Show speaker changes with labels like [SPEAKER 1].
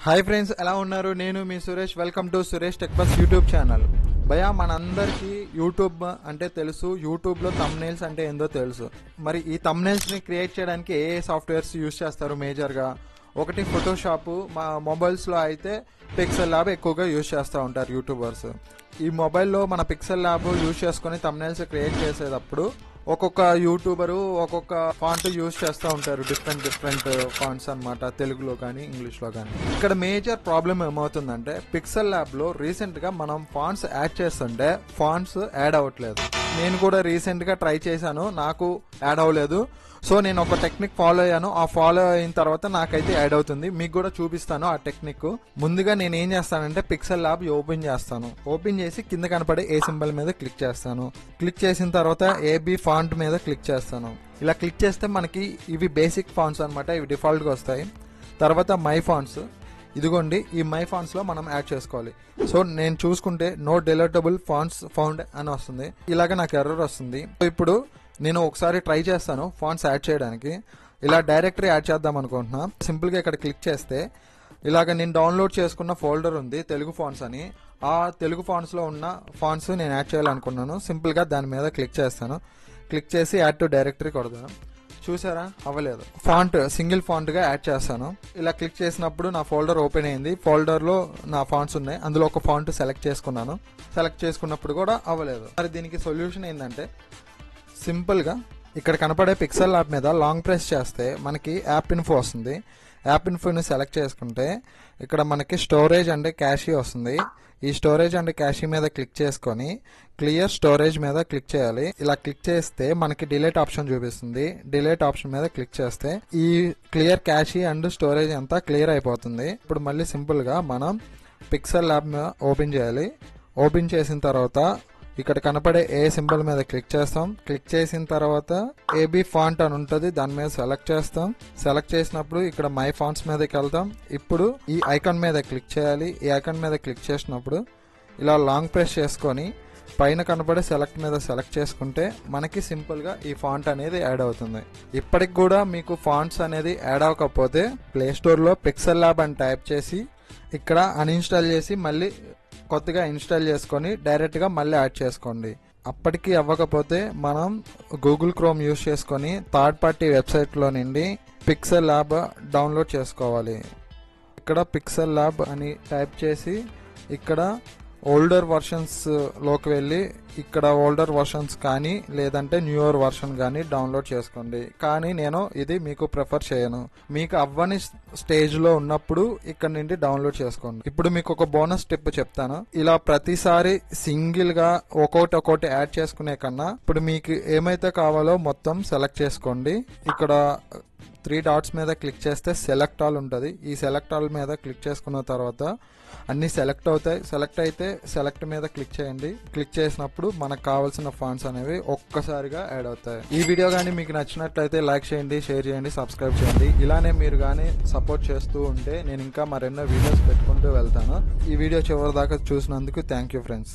[SPEAKER 1] Hi friends, ఎలా ఉన్నారు? నేను మీ Suresh. Welcome to Suresh tech bus YouTube channel. భయ్యా, మనందరికీ యూట్యూబ్ అంటే తెలుసు. యూట్యూబ్లో థంబ్నెయిల్స్ అంటే ఏందో తెలుసు. మరి ఈ థంబ్నెయిల్స్ని క్రియేట్ చేయడానికి ఏ సాఫ్ట్వేర్స్ యూజ్ చేస్తారు మేజర్గా? ఒకటి ఫోటోషాప్. మా మొబైల్స్లో అయితే పిక్సెల్ ల్యాబ్ ఎక్కువగా యూజ్ చేస్తూ ఉంటారు యూట్యూబర్స్. ఈ మొబైల్లో మన పిక్సెల్ ల్యాబ్ యూజ్ చేసుకుని థంబ్నెయిల్స్ క్రియేట్ చేసేటప్పుడు ఒక్కొక్క యూట్యూబరు ఒక్కొక్క ఫాంట్ యూజ్ చేస్తూ ఉంటారు. డిఫరెంట్ ఫాంట్స్ అనమాట, తెలుగులో కానీ ఇంగ్లీష్లో కానీ. ఇక్కడ మేజర్ ప్రాబ్లం ఏమవుతుందంటే, పిక్సెల్ ల్యాబ్లో రీసెంట్గా మనం ఫాంట్స్ యాడ్ చేస్తుంటే ఫాంట్స్ యాడ్ అవ్వట్లేదు. నేను కూడా రీసెంట్గా ట్రై చేశాను, నాకు యాడ్ అవ్వలేదు. సో నేను ఒక టెక్నిక్ ఫాలో అయ్యాను. ఆ ఫాలో అయిన తర్వాత నాకైతే యాడ్ అవుతుంది. మీకు కూడా చూపిస్తాను ఆ టెక్నిక్. ముందుగా నేను ఏం చేస్తానంటే, పిక్సెల్ ల్యాబ్ ఓపెన్ చేస్తాను. ఓపెన్ చేసి కింద కనపడే ఏ సింబల్ మీద క్లిక్ చేస్తాను. క్లిక్ చేసిన తర్వాత ఏబీ ఫాంట్ మీద క్లిక్ చేస్తాను. ఇలా క్లిక్ చేస్తే మనకి ఇవి బేసిక్ ఫాంట్స్ అనమాట, ఇవి డిఫాల్ట్గా వస్తాయి. తర్వాత మై ఫాంట్స్, ఇదిగోండి, ఈ మై ఫాంట్స్ లో మనం యాడ్ చేసుకోవాలి. సో నేను చూసుకుంటే నో డిలీటబుల్ ఫాంట్స్ ఫౌండ్ అని వస్తుంది. ఇలాగ నాకు ఎర్రర్ వస్తుంది. ఇప్పుడు నేను ఒకసారి ట్రై చేస్తాను ఫాంట్స్ యాడ్ చేయడానికి. ఇలా డైరెక్టరీ యాడ్ చేద్దాం అనుకుంటున్నా. సింపుల్గా ఇక్కడ క్లిక్ చేస్తే ఇలాగ నేను డౌన్లోడ్ చేసుకున్న ఫోల్డర్ ఉంది తెలుగు ఫాంట్స్ అని. ఆ తెలుగు ఫాంట్స్లో ఉన్న ఫాంట్స్ నేను యాడ్ చేయాలనుకున్నాను. సింపుల్గా దాని మీద క్లిక్ చేస్తాను. క్లిక్ చేసి యాడ్ టు డైరెక్టరీ కొడతాను. చూసారా, అవ్వలేదు. ఫాంట్ సింగిల్ ఫాంట్ గా యాడ్ చేస్తాను. ఇలా క్లిక్ చేసినప్పుడు నా ఫోల్డర్ ఓపెన్ అయింది. ఫోల్డర్ లో నా ఫాంట్స్ ఉన్నాయి. అందులో ఒక ఫాంట్ సెలెక్ట్ చేసుకున్నాను. సెలెక్ట్ చేసుకున్నప్పుడు కూడా అవ్వలేదు. మరి దీనికి సొల్యూషన్ ఏంటంటే, సింపుల్ గా ఇక్కడ కనపడే పిక్సెల్ ల్యాబ్ మీద లాంగ్ ప్రెస్ చేస్తే మనకి యాప్ ఇన్ఫో వస్తుంది. యాప్ ఇన్ఫోని సెలెక్ట్ చేసుకుంటే ఇక్కడ మనకి స్టోరేజ్ అండ్ క్యాషీ వస్తుంది. ఈ స్టోరేజ్ అండ్ క్యాషీ మీద క్లిక్ చేసుకొని క్లియర్ స్టోరేజ్ మీద క్లిక్ చేయాలి. ఇలా క్లిక్ చేస్తే మనకి డిలీట్ ఆప్షన్ చూపిస్తుంది. డిలీట్ ఆప్షన్ మీద క్లిక్ చేస్తే ఈ క్లియర్ క్యాషీ అండ్ స్టోరేజ్ అంతా క్లియర్ అయిపోతుంది. ఇప్పుడు మళ్ళీ సింపుల్ గా మనం పిక్సెల్ ల్యాబ్ ఓపెన్ చేయాలి. ఓపెన్ చేసిన తర్వాత ఇక్కడ కనపడే ఏ సింబల్ మీద క్లిక్ చేస్తాం. క్లిక్ చేసిన తర్వాత ఏబీ ఫాంట్ అని ఉంటుంది, దాని మీద సెలెక్ట్ చేస్తాం. సెలెక్ట్ చేసినప్పుడు ఇక్కడ మై ఫాంట్స్ మీదకి వెళ్తాం. ఇప్పుడు ఈ ఐకాన్ మీద క్లిక్ చేయాలి. ఈ ఐకాన్ మీద క్లిక్ చేసినప్పుడు ఇలా లాంగ్ ప్రెస్ చేసుకొని పైన కనపడే సెలెక్ట్ మీద సెలెక్ట్ చేసుకుంటే మనకి సింపుల్ గా ఈ ఫాంట్ అనేది యాడ్ అవుతుంది. ఇప్పటికి కూడా మీకు ఫాంట్స్ అనేది యాడ్ అవ్వకపోతే ప్లే స్టోర్ లో పిక్సెల్ ల్యాబ్ అని టైప్ చేసి ఇక్కడ అన్ఇన్స్టాల్ చేసి మళ్ళీ కొత్తగా ఇన్స్టాల్ చేసుకొని డైరెక్ట్ గా మళ్ళీ యాడ్ చేసుకోండి. అప్పటికి అవ్వకపోతే మనం గూగుల్ క్రోమ్ యూస్ చేసుకొని థర్డ్ పార్టీ వెబ్సైట్ లో నుండి పిక్సెల్ ల్యాబ్ డౌన్లోడ్ చేసుకోవాలి. ఇక్కడ పిక్సెల్ ల్యాబ్ అని టైప్ చేసి ఇక్కడ ఓల్డర్ వర్షన్స్ లోకి వెళ్ళి ఇక్కడ ఓల్డర్ వర్షన్స్ కానీ లేదంటే న్యూయర్ వర్షన్ కానీ డౌన్లోడ్ చేసుకోండి. కానీ నేను ఇది మీకు ప్రిఫర్ చేయను. మీకు అవ్వని స్టేజ్ లో ఉన్నప్పుడు ఇక్కడ నుండి డౌన్లోడ్ చేసుకోండి. ఇప్పుడు మీకు ఒక బోనస్ టిప్ చెప్తాను. ఇలా ప్రతిసారి సింగిల్ గా ఒక్కొక్కటి యాడ్ చేసుకునే కన్నా ఇప్పుడు మీకు ఏమైతే కావాలో మొత్తం సెలెక్ట్ చేసుకోండి. ఇక్కడ 3 డాట్స్ మీద క్లిక్ చేస్తే సెలెక్ట్ ఆల్ ఉంటుంది. ఈ సెలెక్ట్ ఆల్ మీద క్లిక్ చేసుకున్న తర్వాత అన్ని సెలెక్ట్ అవుతాయి. సెలెక్ట్ అయితే సెలెక్ట్ మీద క్లిక్ చేయండి. క్లిక్ చేసినప్పుడు మనకు కావాల్సిన ఫాంట్స్ అనేవి ఒక్కసారిగా యాడ్ అవుతాయి. ఈ వీడియో కానీ మీకు నచ్చినట్లయితే లైక్ చేయండి, షేర్ చేయండి, సబ్స్క్రైబ్ చేయండి. ఇలానే మీరు కానీ సపోర్ట్ చేస్తూ ఉంటే నేను ఇంకా మరెన్నో వీడియోస్ పెట్టుకుంటూ వెళ్తాను. ఈ వీడియో చివరి దాకా చూసినందుకు థ్యాంక్ యూ ఫ్రెండ్స్.